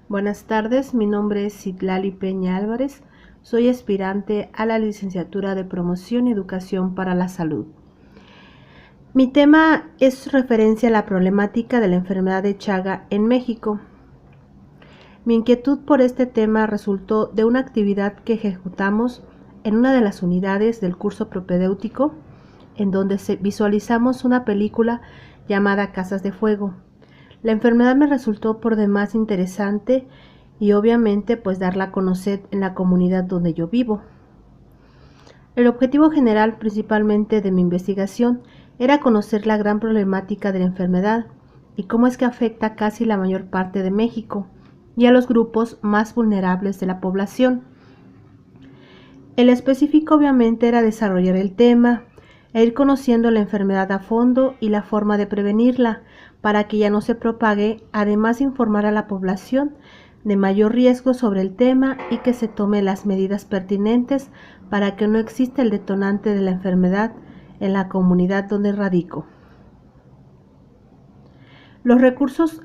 Buenas tardes, mi nombre es Citlali Peña Álvarez, soy aspirante a la licenciatura de Promoción y Educación para la Salud. Mi tema es referencia a la problemática de la enfermedad de Chaga en México. Mi inquietud por este tema resultó de una actividad que ejecutamos en una de las unidades del curso propedéutico, en donde visualizamos una película llamada Casas de Fuego. La enfermedad me resultó por demás interesante y obviamente pues darla a conocer en la comunidad donde yo vivo. El objetivo general principalmente de mi investigación era conocer la gran problemática de la enfermedad y cómo es que afecta casi la mayor parte de México y a los grupos más vulnerables de la población. El específico obviamente era desarrollar el tema e ir conociendo la enfermedad a fondo y la forma de prevenirla para que ya no se propague, además de informar a la población de mayor riesgo sobre el tema y que se tome las medidas pertinentes para que no exista el detonante de la enfermedad en la comunidad donde radico. Los recursos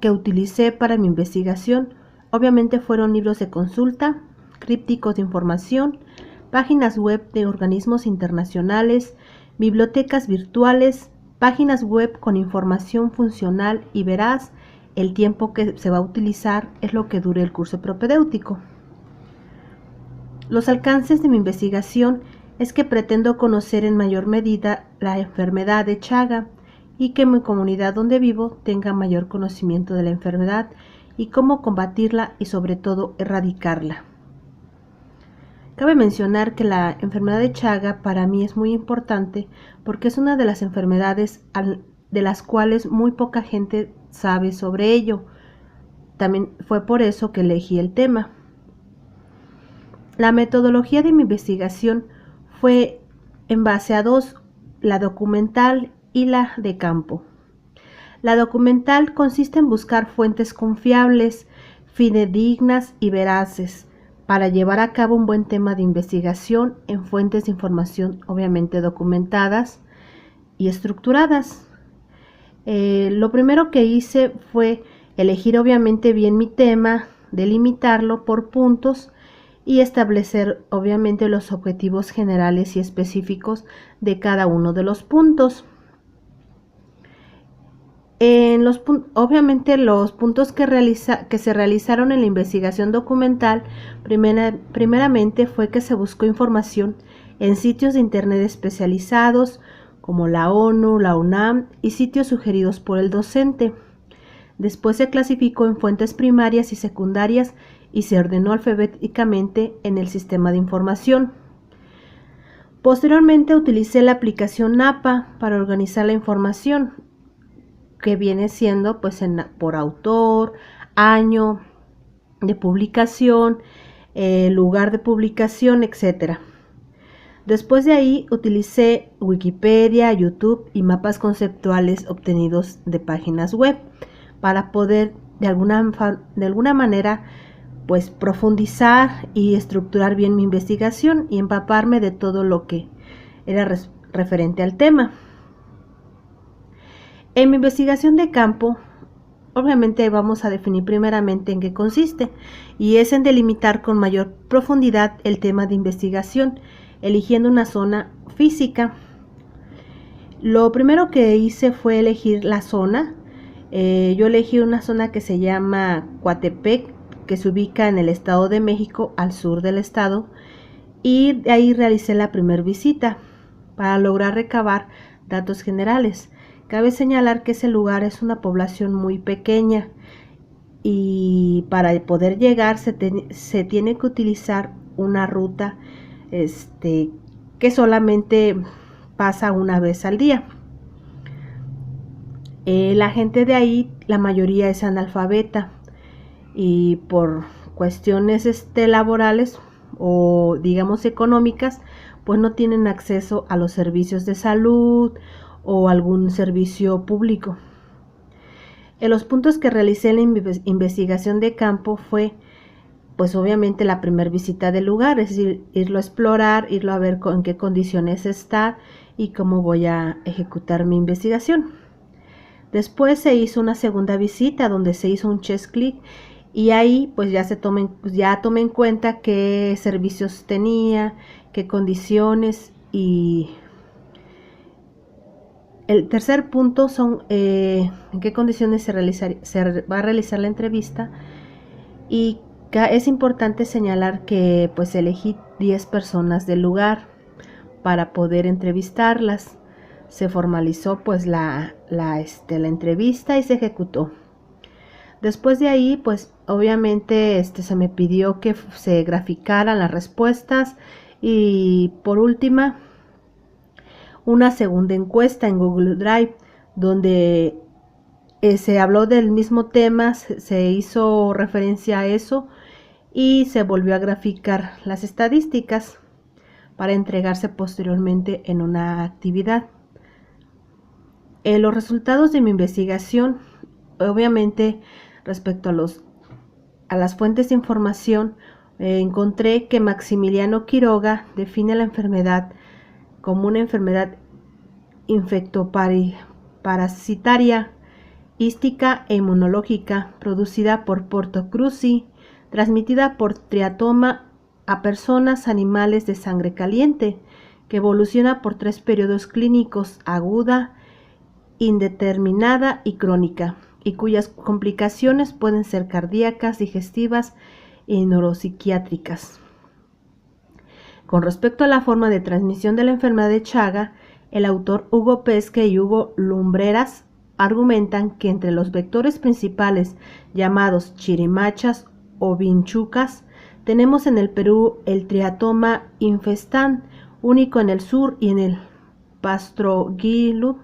que utilicé para mi investigación obviamente fueron libros de consulta, crípticos de información, páginas web de organismos internacionales, bibliotecas virtuales, páginas web con información funcional y veraz. El tiempo que se va a utilizar es lo que dure el curso propedéutico. Los alcances de mi investigación es que pretendo conocer en mayor medida la enfermedad de Chaga y que mi comunidad donde vivo tenga mayor conocimiento de la enfermedad y cómo combatirla y sobre todo erradicarla. Cabe mencionar que la enfermedad de Chaga para mí es muy importante porque es una de las enfermedades de las cuales muy poca gente sabe sobre ello. También fue por eso que elegí el tema. La metodología de mi investigación fue en base a dos, la documental y la de campo. La documental consiste en buscar fuentes confiables, fidedignas y veraces para llevar a cabo un buen tema de investigación en fuentes de información obviamente documentadas y estructuradas. Lo primero que hice fue elegir obviamente bien mi tema, delimitarlo por puntos y establecer obviamente los objetivos generales y específicos de cada uno de los puntos. Obviamente los puntos que se realizaron en la investigación documental primeramente fue que se buscó información en sitios de internet especializados como la ONU, la UNAM y sitios sugeridos por el docente. Después se clasificó en fuentes primarias y secundarias y se ordenó alfabéticamente en el sistema de información. Posteriormente utilicé la aplicación NAPA para organizar la información, que viene siendo pues por autor, año de publicación, lugar de publicación, etc. Después de ahí utilicé Wikipedia, YouTube y mapas conceptuales obtenidos de páginas web para poder de alguna manera pues profundizar y estructurar bien mi investigación y empaparme de todo lo que era referente al tema. En mi investigación de campo, obviamente vamos a definir primeramente en qué consiste, y es en delimitar con mayor profundidad el tema de investigación, eligiendo una zona física. Lo primero que hice fue elegir la zona. Yo elegí una zona que se llama Coatepec, que se ubica en el Estado de México, al sur del estado, y de ahí realicé la primera visita para lograr recabar datos generales. Cabe señalar que ese lugar es una población muy pequeña y para poder llegar se tiene que utilizar una ruta que solamente pasa una vez al día. La gente de ahí, la mayoría es analfabeta y por cuestiones laborales o digamos económicas, pues no tienen acceso a los servicios de salud o algún servicio público. En los puntos que realicé en la investigación de campo fue pues obviamente la primera visita del lugar, es decir, irlo a explorar, irlo a ver en qué condiciones está y cómo voy a ejecutar mi investigación. Después se hizo una segunda visita donde se hizo un chest click y ahí pues ya tomé en cuenta qué servicios tenía, qué condiciones. Y el tercer punto son en qué condiciones se va a realizar la entrevista. Y es importante señalar que pues elegí 10 personas del lugar para poder entrevistarlas. Se formalizó pues la entrevista y se ejecutó. Después de ahí pues obviamente se me pidió que se graficaran las respuestas, y por última una segunda encuesta en Google Drive donde se habló del mismo tema, se hizo referencia a eso y se volvió a graficar las estadísticas para entregarse posteriormente en una actividad. Los resultados de mi investigación, obviamente respecto a las fuentes de información, encontré que Maximiliano Quiroga define la enfermedad como una enfermedad infectoparasitaria, hística e inmunológica producida por Porto Cruzi, transmitida por triatoma a personas, animales de sangre caliente, que evoluciona por 3 periodos clínicos: aguda, indeterminada y crónica, y cuyas complicaciones pueden ser cardíacas, digestivas y neuropsiquiátricas. Con respecto a la forma de transmisión de la enfermedad de Chaga, el autor Hugo Pesce y Hugo Lumbreras argumentan que entre los vectores principales, llamados chirimachas o vinchucas, tenemos en el Perú el triatoma infestan, único en el sur, y en el Pastrogillus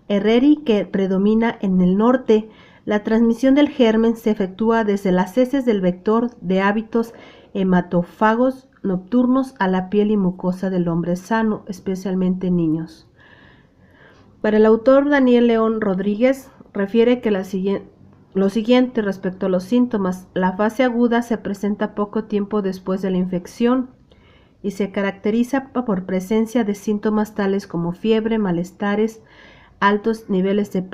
herreri, que predomina en el norte. La transmisión del germen se efectúa desde las heces del vector de hábitos hematófagos nocturnos a la piel y mucosa del hombre sano, especialmente niños. Para el autor Daniel León Rodríguez, refiere que lo siguiente respecto a los síntomas: la fase aguda se presenta poco tiempo después de la infección y se caracteriza por presencia de síntomas tales como fiebre, malestares, altos niveles de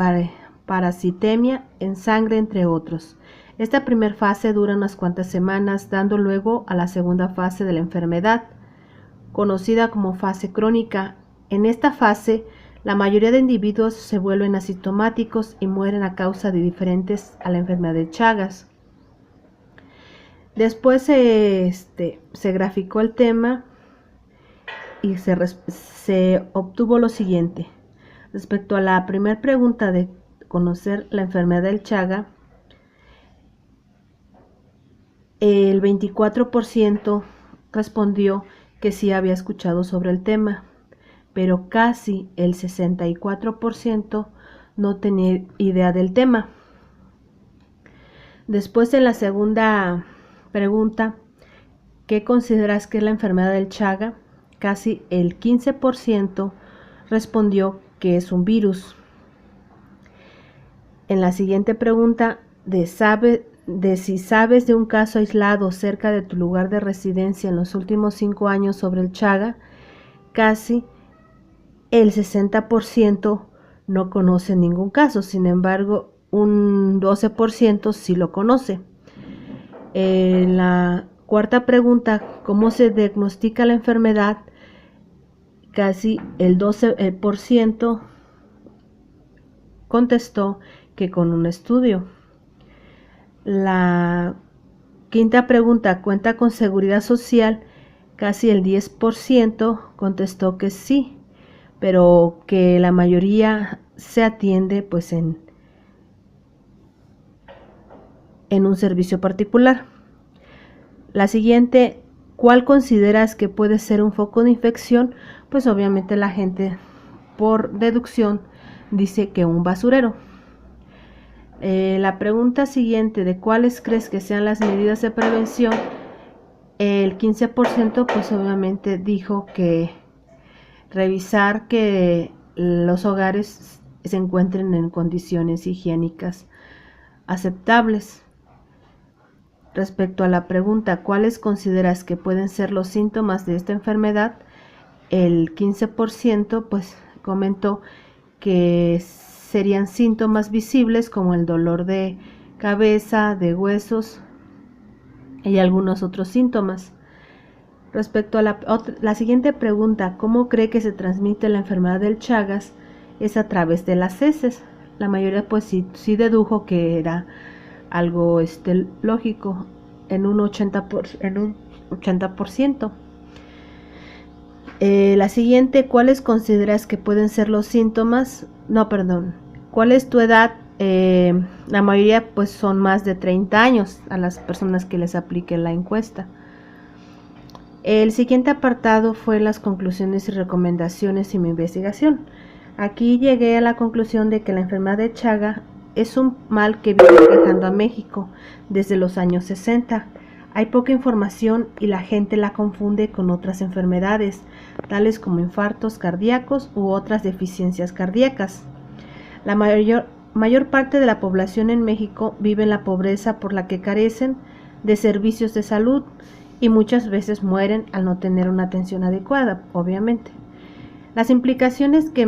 parasitemia en sangre, entre otros. Esta primera fase dura unas cuantas semanas, dando luego a la segunda fase de la enfermedad, conocida como fase crónica. En esta fase, la mayoría de individuos se vuelven asintomáticos y mueren a causa de diferentes a la enfermedad de Chagas. Después se graficó el tema y se obtuvo lo siguiente. Respecto a la primera pregunta de conocer la enfermedad del Chaga, el 24% respondió que sí había escuchado sobre el tema, pero casi el 64% no tenía idea del tema. Después, en la segunda pregunta, ¿qué consideras que es la enfermedad del Chaga?, casi el 15% respondió que es un virus. En la siguiente pregunta, de si sabes de un caso aislado cerca de tu lugar de residencia en los últimos 5 años sobre el Chaga, casi el 60% no conoce ningún caso. Sin embargo, un 12% sí lo conoce. En la cuarta pregunta, ¿cómo se diagnostica la enfermedad?, casi el 12% contestó que con un estudio. La quinta pregunta, ¿cuenta con seguridad social?, casi el 10% contestó que sí, pero que la mayoría se atiende pues en un servicio particular. La siguiente, ¿cuál consideras que puede ser un foco de infección? Pues obviamente la gente, por deducción, dice que un basurero. La pregunta siguiente, ¿de cuáles crees que sean las medidas de prevención? El 15% pues obviamente dijo que revisar que los hogares se encuentren en condiciones higiénicas aceptables. Respecto a la pregunta, ¿cuáles consideras que pueden ser los síntomas de esta enfermedad?, el 15% pues comentó que serían síntomas visibles como el dolor de cabeza, de huesos, y algunos otros síntomas. Respecto a la siguiente pregunta, ¿cómo cree que se transmite la enfermedad del Chagas? Es a través de las heces. La mayoría pues sí dedujo que era algo lógico en un 80%. La siguiente, ¿cuáles consideras que pueden ser los síntomas? No, perdón. ¿Cuál es tu edad? La mayoría pues son más de 30 años a las personas que les aplique la encuesta. El siguiente apartado fue las conclusiones y recomendaciones y mi investigación. Aquí llegué a la conclusión de que la enfermedad de Chaga es un mal que viene aquejando a México desde los años 60. Hay poca información y la gente la confunde con otras enfermedades, tales como infartos cardíacos u otras deficiencias cardíacas. La mayor parte de la población en México vive en la pobreza por la que carecen de servicios de salud y muchas veces mueren al no tener una atención adecuada, obviamente. Las implicaciones que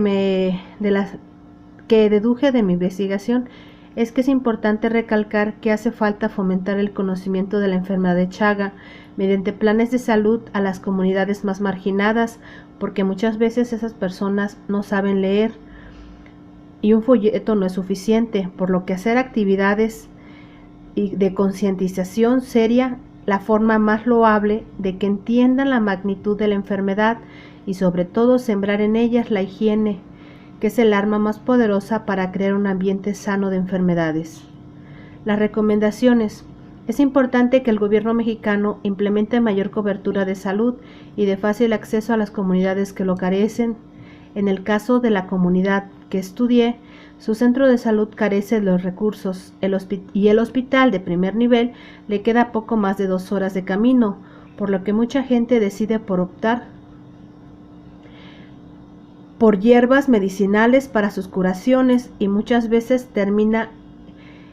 deduje de mi investigación es que es importante recalcar que hace falta fomentar el conocimiento de la enfermedad de Chaga mediante planes de salud a las comunidades más marginadas, porque muchas veces esas personas no saben leer y un folleto no es suficiente, por lo que hacer actividades de concientización seria la forma más loable de que entiendan la magnitud de la enfermedad y sobre todo sembrar en ellas la higiene, que es el arma más poderosa para crear un ambiente sano de enfermedades. Las recomendaciones. Es importante que el gobierno mexicano implemente mayor cobertura de salud y de fácil acceso a las comunidades que lo carecen. En el caso de la comunidad que estudié, su centro de salud carece de los recursos y el hospital de primer nivel le queda poco más de 2 horas de camino, por lo que mucha gente decide por optar por hierbas medicinales para sus curaciones y muchas veces termina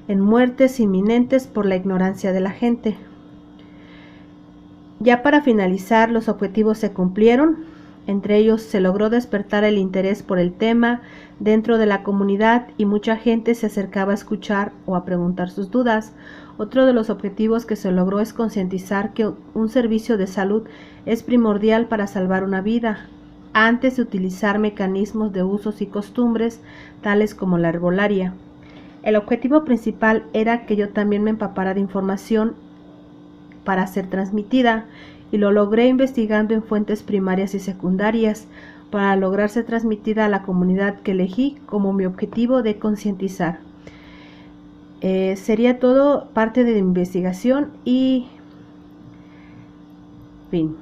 en muertes inminentes por la ignorancia de la gente. Ya para finalizar, los objetivos se cumplieron. Entre ellos se logró despertar el interés por el tema dentro de la comunidad y mucha gente se acercaba a escuchar o a preguntar sus dudas. Otro de los objetivos que se logró es concientizar que un servicio de salud es primordial para salvar una vida, antes de utilizar mecanismos de usos y costumbres tales como la herbolaria. El objetivo principal era que yo también me empapara de información para ser transmitida, y lo logré investigando en fuentes primarias y secundarias para lograr ser transmitida a la comunidad que elegí como mi objetivo de concientizar. Sería todo parte de mi investigación y fin.